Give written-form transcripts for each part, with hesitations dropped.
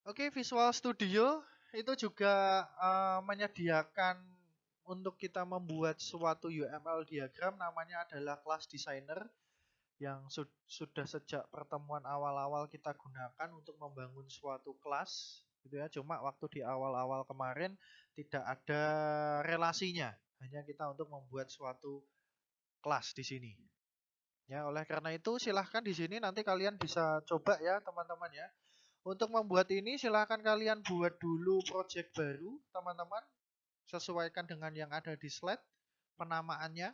Oke, Visual Studio itu juga menyediakan untuk kita membuat suatu UML diagram, namanya adalah Class Designer, yang sudah sejak pertemuan awal-awal kita gunakan untuk membangun suatu kelas gitu ya. Cuma waktu di awal-awal kemarin tidak ada relasinya, hanya kita untuk membuat suatu kelas di sini. Ya, oleh karena itu silahkan di sini nanti kalian bisa coba ya teman-teman ya. Untuk membuat ini silahkan kalian buat dulu project baru teman-teman. Sesuaikan dengan yang ada di slide penamaannya.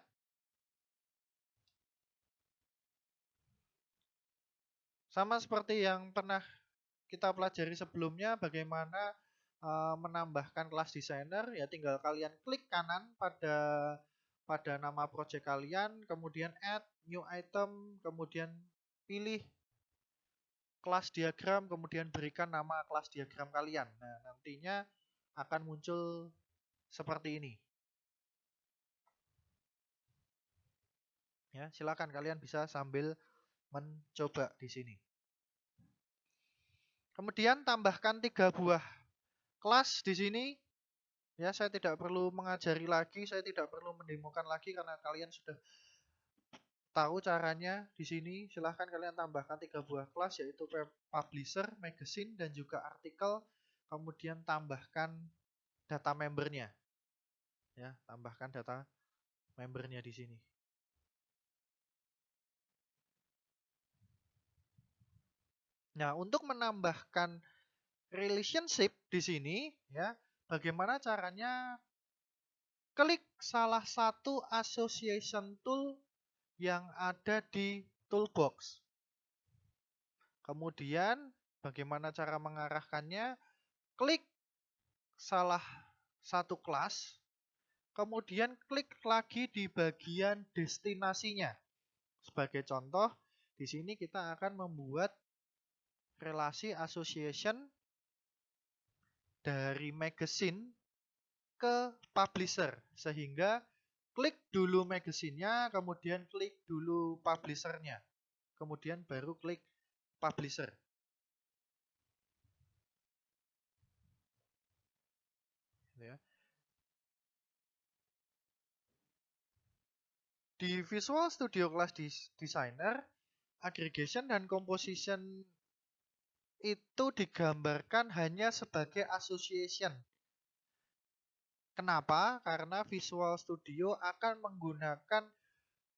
Sama seperti yang pernah kita pelajari sebelumnya, bagaimana menambahkan kelas designer. Ya tinggal kalian klik kanan pada nama project kalian, kemudian add new item, kemudian pilih kelas diagram, kemudian berikan nama kelas diagram kalian. Nah, nantinya akan muncul seperti ini. Ya, silakan kalian bisa sambil mencoba di sini. Kemudian tambahkan 3 buah kelas di sini. Ya, saya tidak perlu mengajari lagi, saya tidak perlu mendemokan lagi karena kalian sudah tahu caranya di sini. Silahkan kalian tambahkan 3 buah kelas, yaitu publisher, magazine, dan juga artikel. Kemudian tambahkan data membernya. Ya, tambahkan data membernya di sini. Nah, untuk menambahkan relationship di sini, ya, bagaimana caranya? Klik salah satu association tool yang ada di toolbox. Kemudian, bagaimana cara mengarahkannya? Klik salah satu kelas, kemudian klik lagi di bagian destinasinya. Sebagai contoh, di sini kita akan membuat relasi association dari magazine ke publisher, sehingga klik dulu magazine-nya, kemudian klik dulu publisher-nya, kemudian baru klik publisher. Ya. Di Visual Studio Class Designer, aggregation dan composition itu digambarkan hanya sebagai association. Kenapa? Karena Visual Studio akan menggunakan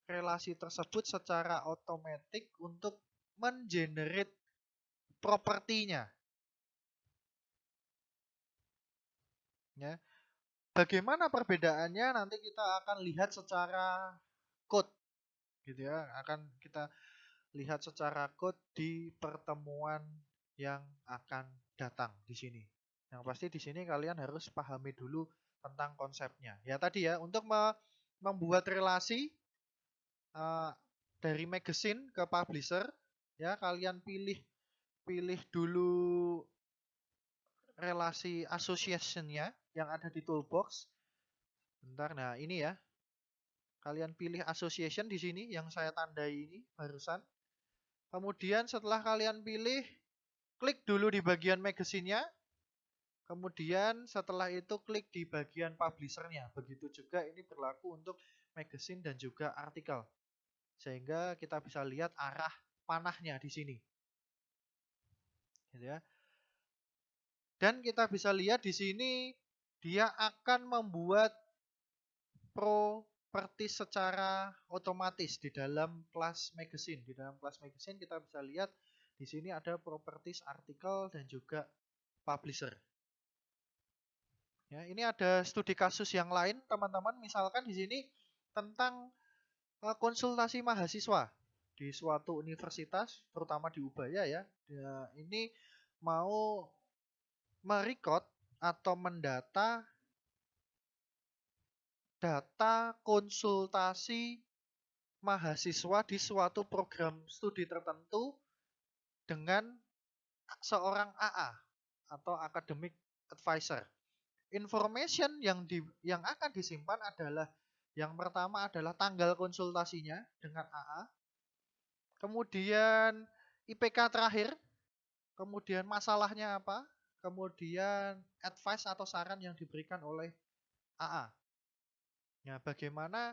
relasi tersebut secara otomatis untuk mengenerate propertinya. Ya. Bagaimana perbedaannya nanti kita akan lihat secara code, gitu ya. Akan kita lihat secara code di pertemuan yang akan datang di sini. Yang pasti di sini kalian harus pahami dulu tentang konsepnya. Ya tadi ya, untuk membuat relasi dari magazine ke publisher, ya kalian pilih dulu relasi association-nya yang ada di toolbox. Bentar, nah ini ya. Kalian pilih association di sini yang saya tandai ini barusan. Kemudian setelah kalian pilih, klik dulu di bagian magazine-nya. Kemudian setelah itu klik di bagian publisher-nya. Begitu juga ini berlaku untuk magazine dan juga artikel. Sehingga kita bisa lihat arah panahnya di sini. Gitu ya. Dan kita bisa lihat di sini dia akan membuat properti secara otomatis di dalam kelas magazine. Di dalam kelas magazine kita bisa lihat di sini ada properties artikel dan juga publisher. Ya, ini ada studi kasus yang lain, teman-teman. Misalkan di sini tentang konsultasi mahasiswa di suatu universitas, terutama di Ubaya ya. Ini mau merecord atau mendata data konsultasi mahasiswa di suatu program studi tertentu dengan seorang AA atau academic advisor. Information yang akan disimpan adalah yang pertama adalah tanggal konsultasinya dengan AA, kemudian IPK terakhir, kemudian masalahnya apa, kemudian advice atau saran yang diberikan oleh AA. Ya, bagaimana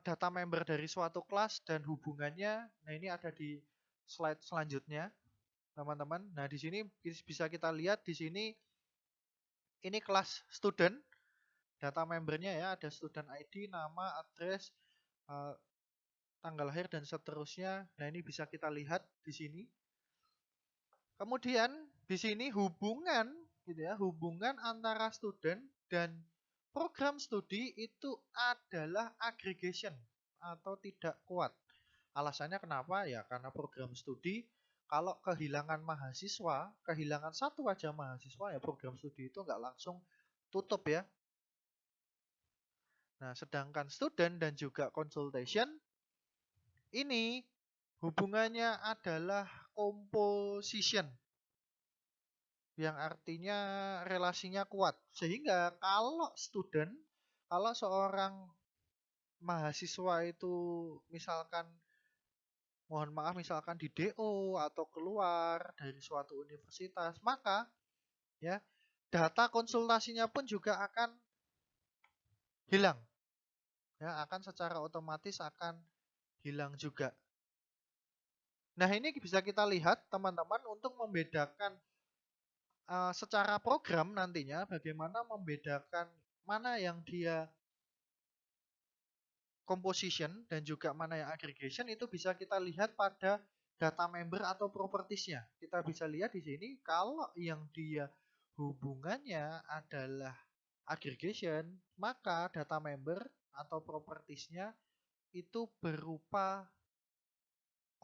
data member dari suatu kelas dan hubungannya. Nah, ini ada di slide selanjutnya, teman-teman. Nah, di sini bisa kita lihat di sini ini kelas student, data membernya ya, ada student ID, nama, address, tanggal lahir dan seterusnya. Nah, ini bisa kita lihat di sini. Kemudian di sini hubungan gitu ya, hubungan antara student dan program studi itu adalah aggregation atau tidak kuat. Alasannya kenapa? Ya karena program studi kalau kehilangan mahasiswa, kehilangan satu aja mahasiswa ya program studi itu nggak langsung tutup ya. Nah, sedangkan student dan juga consultation ini hubungannya adalah composition yang artinya relasinya kuat. Sehingga kalau student, kalau seorang mahasiswa itu misalkan, mohon maaf, misalkan di DO atau keluar dari suatu universitas, maka ya data konsultasinya pun juga akan hilang. Ya, akan secara otomatis akan hilang juga. Nah, ini bisa kita lihat teman-teman untuk membedakan secara program nantinya bagaimana membedakan mana yang dia composition dan juga mana yang aggregation itu bisa kita lihat pada data member atau propertiesnya. Kita bisa lihat di sini kalau yang dia hubungannya adalah aggregation, maka data member atau propertiesnya itu berupa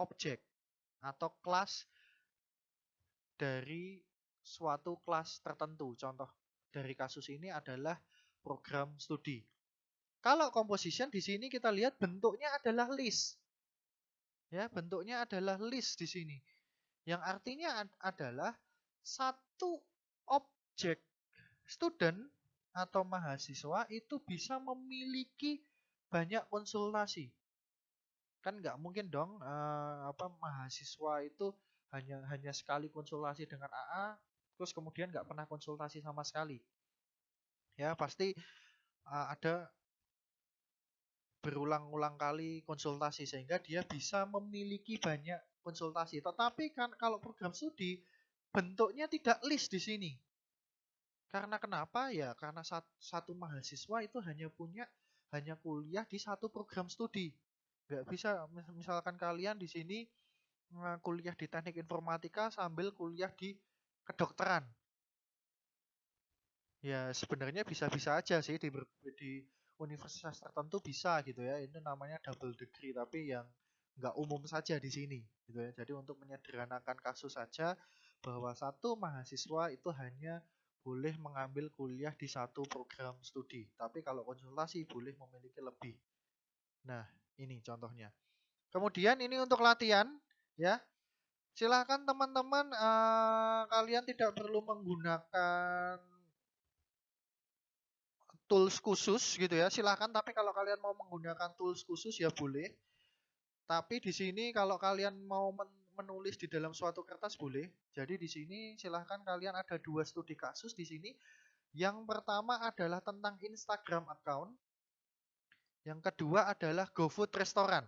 objek atau kelas dari suatu kelas tertentu. Contoh dari kasus ini adalah program studi. Kalau composition di sini kita lihat bentuknya adalah list. Ya, bentuknya adalah list di sini. Yang artinya adalah satu objek student atau mahasiswa itu bisa memiliki banyak konsultasi. Kan nggak mungkin dong mahasiswa itu hanya sekali konsultasi dengan AA terus kemudian nggak pernah konsultasi sama sekali. Ya, pasti ada berulang-ulang kali konsultasi sehingga dia bisa memiliki banyak konsultasi. Tetapi kan kalau program studi bentuknya tidak list di sini. Karena kenapa? Ya karena satu mahasiswa itu hanya kuliah di satu program studi. Nggak bisa misalkan kalian di sini kuliah di teknik informatika sambil kuliah di kedokteran. Ya sebenarnya bisa-bisa aja sih di universitas tertentu bisa gitu ya. Ini namanya double degree tapi yang nggak umum saja di sini gitu ya. Jadi untuk menyederhanakan kasus saja bahwa satu mahasiswa itu hanya boleh mengambil kuliah di satu program studi. Tapi kalau konsultasi boleh memiliki lebih. Nah, ini contohnya. Kemudian ini untuk latihan ya. Silakan teman-teman kalian tidak perlu menggunakan tools khusus gitu ya. Silakan, tapi kalau kalian mau menggunakan tools khusus ya boleh. Tapi di sini kalau kalian mau menulis di dalam suatu kertas boleh. Jadi di sini silahkan kalian ada dua studi kasus di sini. Yang pertama adalah tentang Instagram account. Yang kedua adalah GoFood Restoran.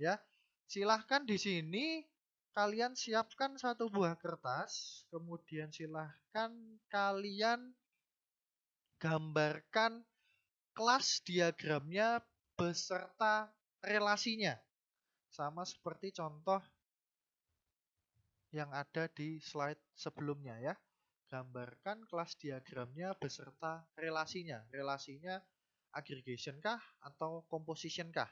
Ya, silahkan di sini kalian siapkan satu buah kertas. Kemudian silahkan kalian gambarkan kelas diagramnya beserta relasinya. Sama seperti contoh yang ada di slide sebelumnya ya. Gambarkan kelas diagramnya beserta relasinya. Relasinya aggregation kah atau composition kah?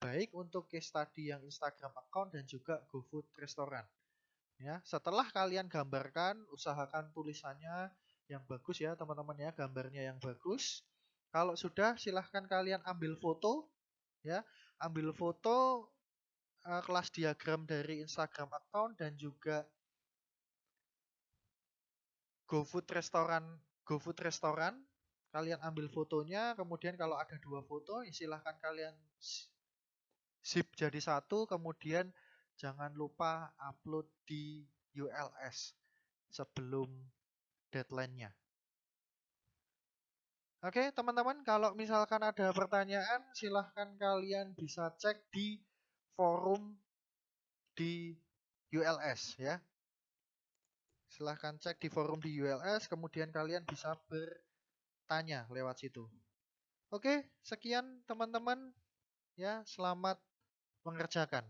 Baik untuk case study yang Instagram account dan juga GoFood Restoran. Ya, setelah kalian gambarkan, usahakan tulisannya yang bagus ya teman-teman ya, gambarnya yang bagus. Kalau sudah silahkan kalian ambil foto ya, ambil foto kelas diagram dari Instagram account dan juga GoFood Restoran. Kalian ambil fotonya, kemudian kalau ada dua foto, silahkan kalian zip jadi satu, kemudian jangan lupa upload di ULS sebelum deadline-nya. Oke, teman-teman, kalau misalkan ada pertanyaan, silahkan kalian bisa cek di forum di ULS ya. Silahkan cek di forum di ULS, kemudian kalian bisa bertanya lewat situ. Oke, sekian teman-teman ya, selamat mengerjakan.